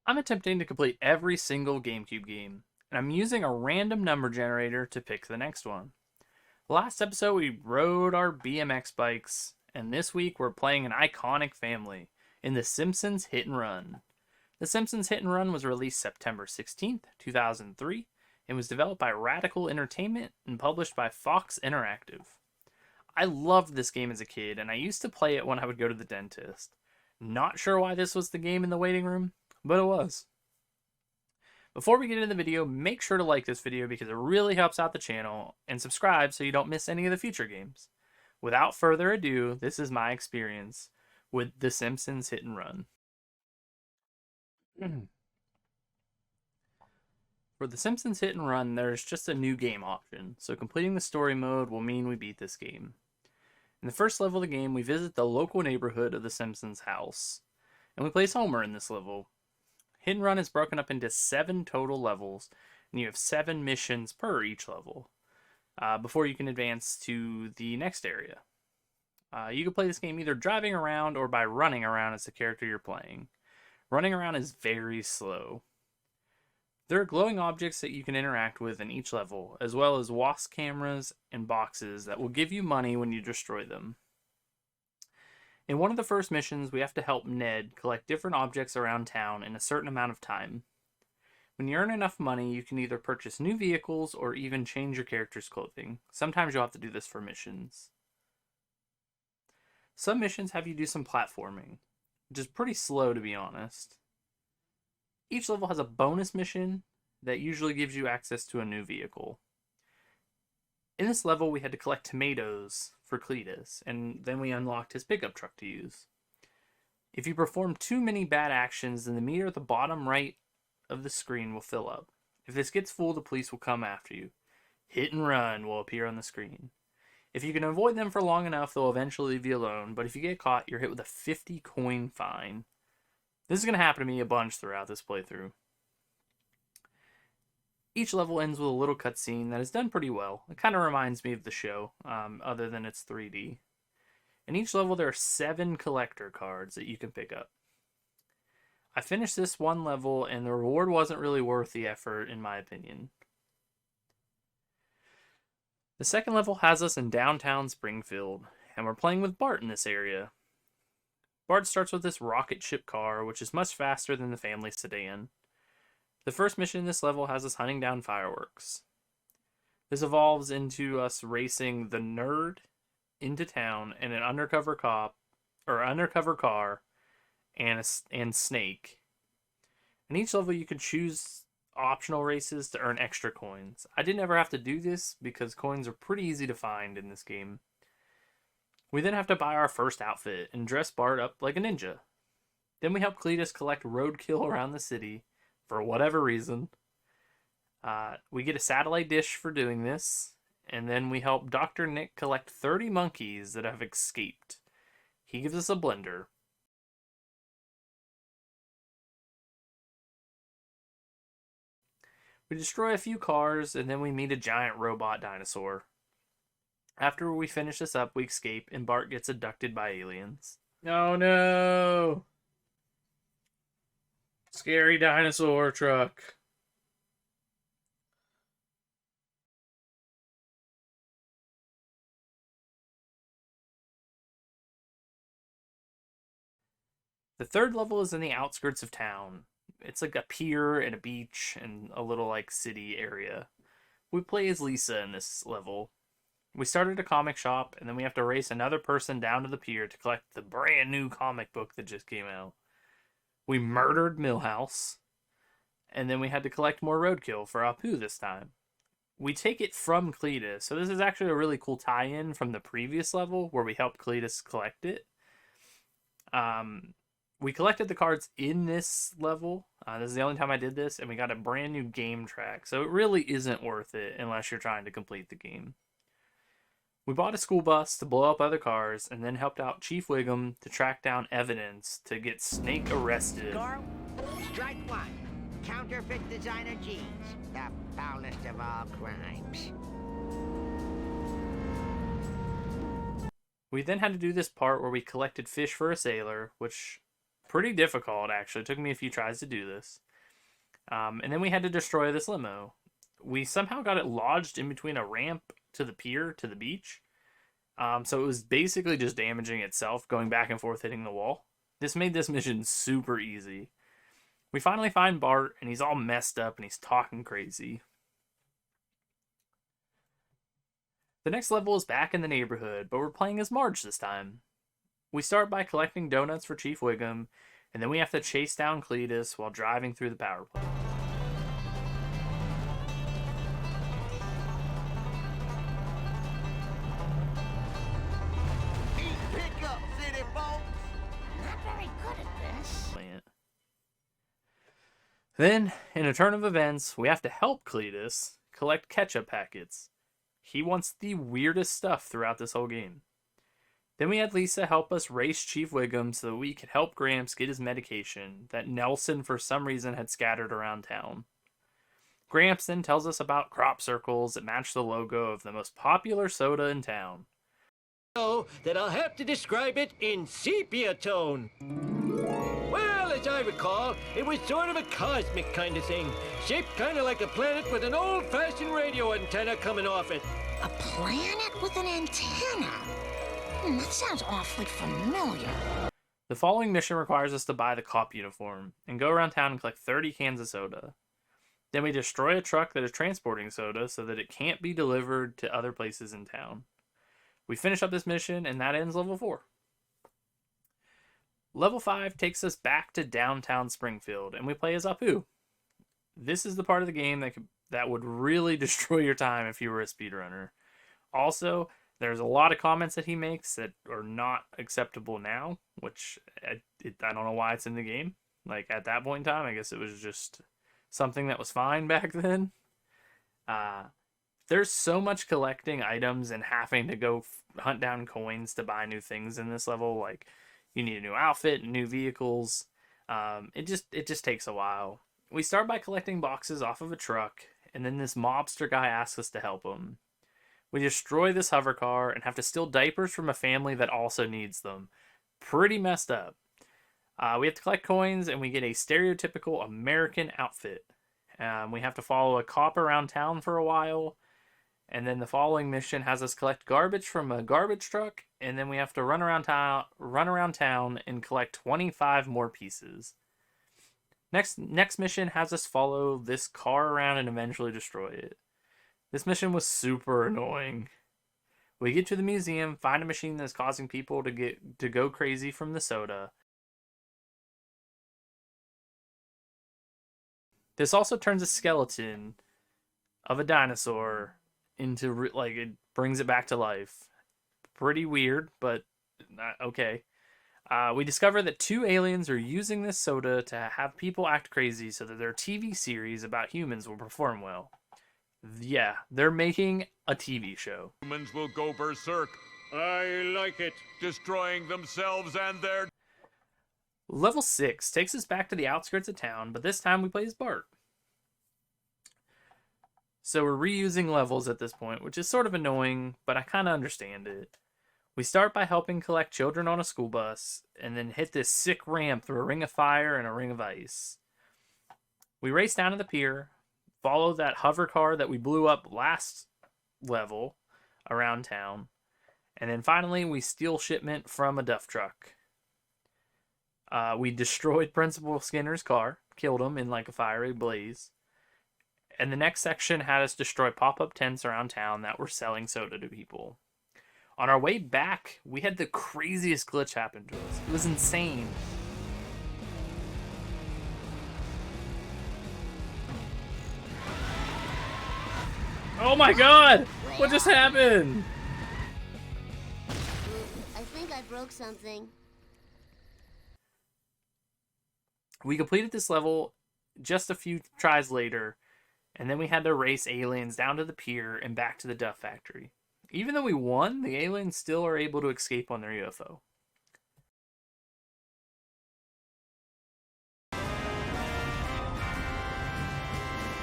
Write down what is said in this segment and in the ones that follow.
I'm attempting to complete every single Gamecube game, and I'm using a random number generator to pick the next one. Last episode, we rode our BMX bikes, and this week we're playing an iconic family in The Simpsons Hit and Run. The Simpsons Hit and Run was released September 16th, 2003, and was developed by Radical Entertainment and published by Fox Interactive. I loved this game as a kid, and I used to play it when I would go to the dentist. Not sure why this was the game in the waiting room, but it was. Before we get into the video, make sure to like this video because it really helps out the channel, and subscribe so you don't miss any of the future games. Without further ado, this is my experience with The Simpsons Hit and Run. For The Simpsons Hit and Run, there's just a new game option, so completing the story mode will mean we beat this game. In the first level of the game, we visit the local neighborhood of the Simpsons' house, and we place Homer in this level. Hit and Run is broken up into 7 total levels, and you have 7 missions per each level, before you can advance to the next area. You can play this game either driving around or by running around as the character you're playing. Running around is very slow. There are glowing objects that you can interact with in each level, as well as WASP cameras and boxes that will give you money when you destroy them. In one of the first missions, we have to help Ned collect different objects around town in a certain amount of time. When you earn enough money, you can either purchase new vehicles or even change your character's clothing. Sometimes you'll have to do this for missions. Some missions have you do some platforming, which is pretty slow to be honest. Each level has a bonus mission that usually gives you access to a new vehicle. In this level, we had to collect tomatoes for Cletus, and then we unlocked his pickup truck to use. If you perform too many bad actions, then the meter at the bottom right of the screen will fill up. If this gets full, the police will come after you. Hit and Run will appear on the screen. If you can avoid them for long enough, they'll eventually leave you alone, but if you get caught, you're hit with a 50 coin fine. This is going to happen to me a bunch throughout this playthrough. Each level ends with a little cutscene that is done pretty well. It kind of reminds me of the show, other than it's 3D. In each level there are 7 collector cards that you can pick up. I finished this one level and the reward wasn't really worth the effort in my opinion. The second level has us in downtown Springfield, and we're playing with Bart in this area. Bart starts with this rocket ship car, which is much faster than the family sedan. The first mission in this level has us hunting down fireworks. This evolves into us racing the nerd into town and an undercover car, and Snake. In each level you can choose optional races to earn extra coins. I didn't ever have to do this because coins are pretty easy to find in this game. We then have to buy our first outfit and dress Bart up like a ninja. Then we help Cletus collect roadkill around the city for whatever reason. We get a satellite dish for doing this, and then we help Dr. Nick collect 30 monkeys that have escaped. He gives us a blender. We destroy a few cars, and then we meet a giant robot dinosaur. After we finish this up, we escape, and Bart gets abducted by aliens. Oh no! Scary dinosaur truck. The third level is in the outskirts of town. It's like a pier and a beach and a little like city area. We play as Lisa in this level. We started a comic shop, and then we have to race another person down to the pier to collect the brand new comic book that just came out. We murdered Milhouse, and then we had to collect more roadkill for Apu this time. We take it from Cletus, so this is actually a really cool tie-in from the previous level where we helped Cletus collect it. We collected the cards in this level. This is the only time I did this, and we got a brand new game track, so it really isn't worth it unless you're trying to complete the game. We bought a school bus to blow up other cars, and then helped out Chief Wiggum to track down evidence to get Snake arrested. Carl, strike one. Counterfeit designer jeans. The foulest of all crimes. We then had to do this part where we collected fish for a sailor, which Pretty difficult, actually. It took me a few tries to do this. And then we had to destroy this limo. We somehow got it lodged in between a ramp to the pier to the beach. So it was basically just damaging itself, going back and forth hitting the wall. This made this mission super easy. We finally find Bart, and he's all messed up and he's talking crazy. The next level is back in the neighborhood, but we're playing as Marge this time. We start by collecting donuts for Chief Wiggum, and then we have to chase down Cletus while driving through the power plant. Pick up, city folks. Not very good at this. Then, in a turn of events, we have to help Cletus collect ketchup packets. He wants the weirdest stuff throughout this whole game. Then we had Lisa help us race Chief Wiggum so that we could help Gramps get his medication that Nelson for some reason had scattered around town. Gramps then tells us about crop circles that match the logo of the most popular soda in town. So that I'll have to describe it in sepia tone. Well, as I recall, it was sort of a cosmic kind of thing, shaped kind of like a planet with an old-fashioned radio antenna coming off it. A planet with an antenna? That sounds awfully familiar. The following mission requires us to buy the cop uniform and go around town and collect 30 cans of soda. Then we destroy a truck that is transporting soda so that it can't be delivered to other places in town. We finish up this mission and that ends level 4. Level 5 takes us back to downtown Springfield and we play as Apu. This is the part of the game that would really destroy your time if you were a speedrunner. Also, there's a lot of comments that he makes that are not acceptable now, which I don't know why it's in the game. Like, at that point in time, I guess it was just something that was fine back then. There's so much collecting items and having to go hunt down coins to buy new things in this level. Like, you need a new outfit, new vehicles. It just takes a while. We start by collecting boxes off of a truck, and then this mobster guy asks us to help him. We destroy this hover car and have to steal diapers from a family that also needs them. Pretty messed up. We have to collect coins and we get a stereotypical American outfit. We have to follow a cop around town for a while. And then the following mission has us collect garbage from a garbage truck. And then we have to run around town and collect 25 more pieces. Next mission has us follow this car around and eventually destroy it. This mission was super annoying. We get to the museum, find a machine that's causing people to go crazy from the soda. This also turns a skeleton of a dinosaur into, like, it brings it back to life. Pretty weird, but okay. We discover that 2 aliens are using this soda to have people act crazy so that their TV series about humans will perform well. Yeah, they're making a TV show. Humans will go berserk, I like it. destroying themselves and their... Level 6 takes us back to the outskirts of town, but this time we play as Bart. So we're reusing levels at this point, which is sort of annoying, but I kind of understand it. We start by helping collect children on a school bus, and then hit this sick ramp through a ring of fire and a ring of ice. We race down to the pier, follow that hover car that we blew up last level around town, and then finally we steal shipment from a duff truck. We destroyed Principal Skinner's car, killed him in like a fiery blaze, and the next section had us destroy pop-up tents around town that were selling soda to people. On our way back, we had the craziest glitch happen to us. It was insane. Oh my god! What just happened? I think I broke something. We completed this level just a few tries later, and then we had to race aliens down to the pier and back to the Duff factory. Even though we won, the aliens still are able to escape on their UFO.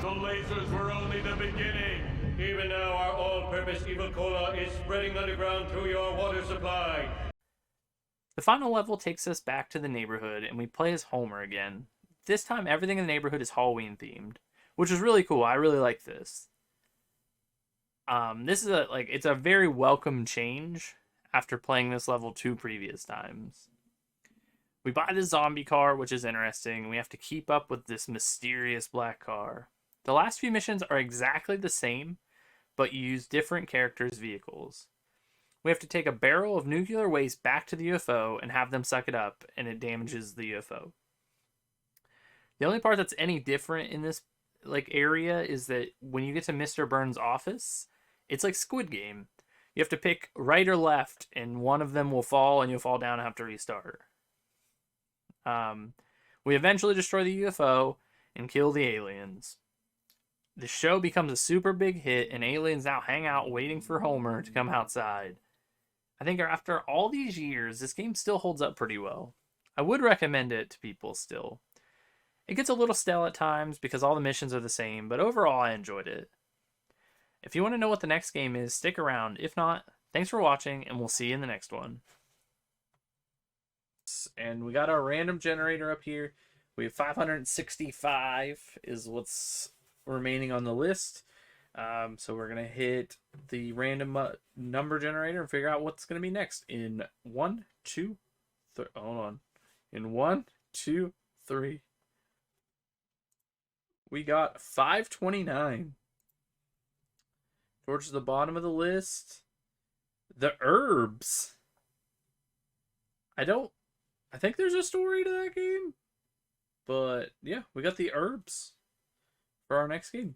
The lasers were only the beginning. Even now, our all-purpose evil cola is spreading underground through your water supply. The final level takes us back to the neighborhood, and we play as Homer again. This time, everything in the neighborhood is Halloween themed, which is really cool. I really like this. This is it's a very welcome change after playing this level 2 previous times. We buy the zombie car, which is interesting. We have to keep up with this mysterious black car. The last few missions are exactly the same, but you use different characters' vehicles. We have to take a barrel of nuclear waste back to the UFO and have them suck it up, and it damages the UFO. The only part that's any different in this area is that when you get to Mr. Burns' office, it's like Squid Game. You have to pick right or left, and one of them will fall, and you'll fall down and have to restart. We eventually destroy the UFO and kill the aliens. The show becomes a super big hit, and aliens now hang out waiting for Homer to come outside. I think after all these years, this game still holds up pretty well. I would recommend it to people still. It gets a little stale at times because all the missions are the same, but overall I enjoyed it. If you want to know what the next game is, stick around. If not, thanks for watching, and we'll see you in the next one. And we got our random generator up here. We have 565 is what's remaining on the list. So we're going to hit the random number generator and figure out what's going to be next. In 1, 2, 3. Hold on. In 1, 2, 3. We got 529. Towards the bottom of the list, the herbs. I think there's a story to that game. But yeah, we got the herbs for our next game,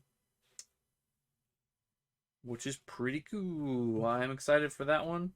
which is pretty cool. I'm excited for that one.